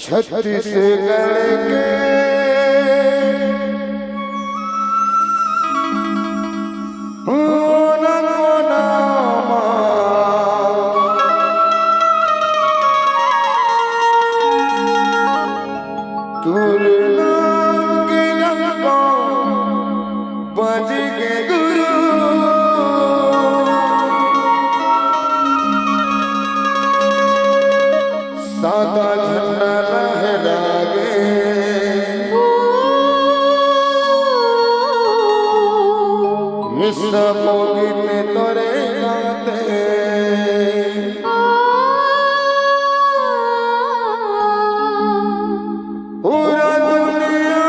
छत्तीसगढ़ के कोना कोना तुर नाम के डंको बज के गुरु सादा झंडा लहरागे इस मोगी में तोरे गाते पूरा दुनिया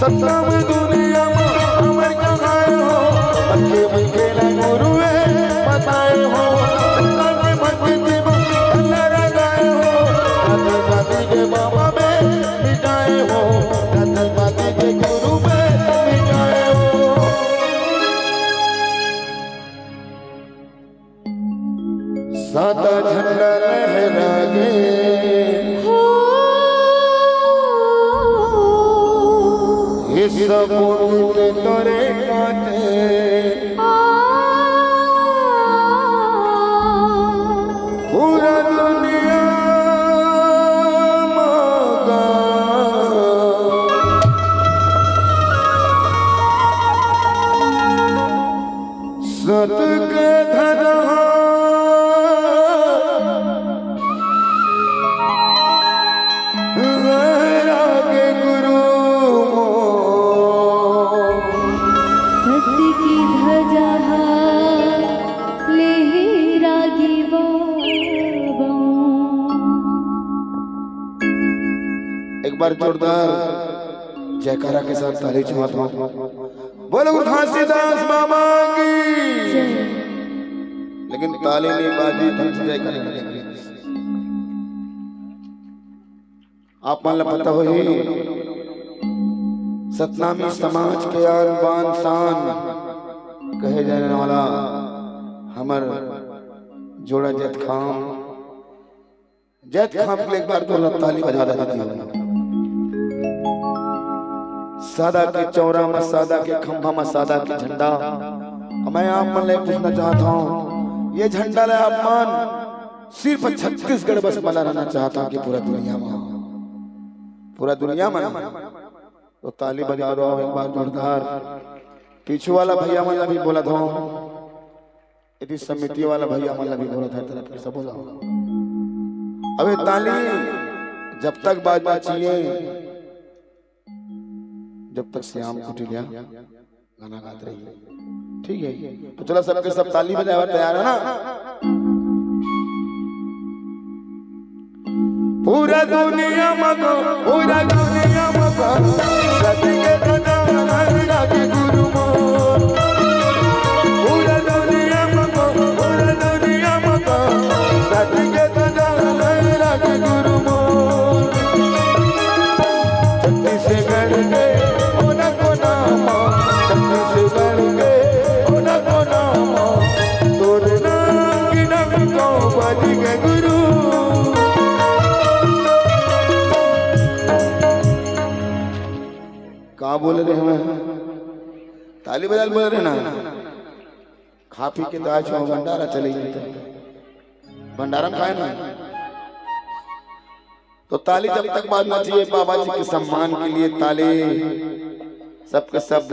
सत्ता में दुनिया में अमर कहाए हो अच्छे मुझे ना गुरु है बताए हो सत्ता में मस्जिद में अल्लाह लगाए हो दादल बाती के बाबा में मिटाए हो दादल बाती के गुरु में मिटाए हो सादा झंडा लहरागे सब तोरे काटे पूरा दुनिया मगा सत के धरा एक बार जोरदार जयकारा के साथ ताली चाहता हूँ बोलो गुरु घासीदास बाबा की लेकिन ताली नहीं बाजी ढंग से जयकारा करेंगे आप मान पता हो ही सतनामी समाज के आन बान शान कहे जाने वाला हमर जोड़ा जैत खाम के एक बार तो ताली बजा देती है सादा के चौरा में सादा के खंभा में सादा के झंडा मैं आप मन ले पूछना चाहता हूँ ये झंडा ले आप मान सिर्फ छत्तीसगढ़ बस वाला रहना चाहता हूँ कि पूरा दुनिया में तो ताली बजा दो एक बार जोरदार पीछे वाला भैया मन भी बोला था यदि समिति वाला भैया मन भी बोला था तरफ सब बोला अबे ताली जब तक बाजना चाहिए जब तक श्याम कुटिलिया गाना गाते रहिए ठीक है तो चलो सबके सब ताली बजाए तैयार है ना पूरा दुनिया मगो पूरा दुनिया मगो सतके दादा के गुरु मोर पूरा दुनिया मगो सतके दादा के गुरु मोर छत्तीसगढ़ के गुरु कहा बोले रहे हमें ताली बजा बोल रहे ना खा पी के तो आज भंडारा चले गए थे भंडारा में खाए ना तो ताली जब तक बाजना चाहिए बाबा जी के सम्मान के लिए ताली सबके सब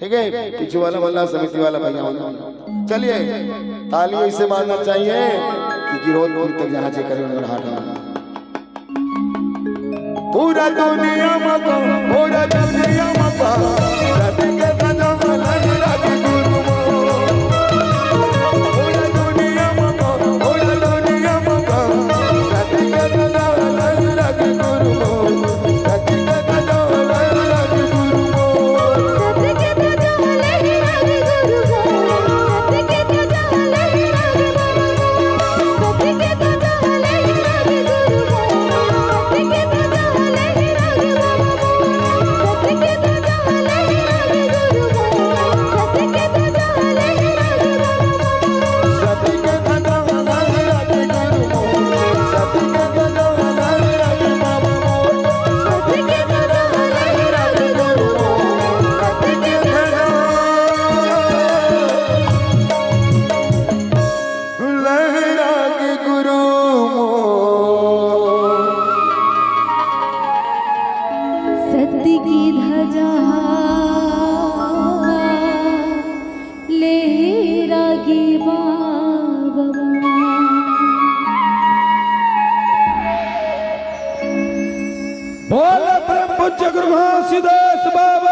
ठीक है पीछे वाला वाला समिति वाला भैया चलिए ताली ऐसे बाजना चाहिए कि गिरोधपुर तक जाना चाहिए करें पूरा दुनिया मका पूरा दुनिया मका सतके दादा के गुरु पूरा दुनिया मका सतके दादा के गुरु सतके दादा के गुरु सतके बोल परम पूज्य गुरु घासीदास बाबा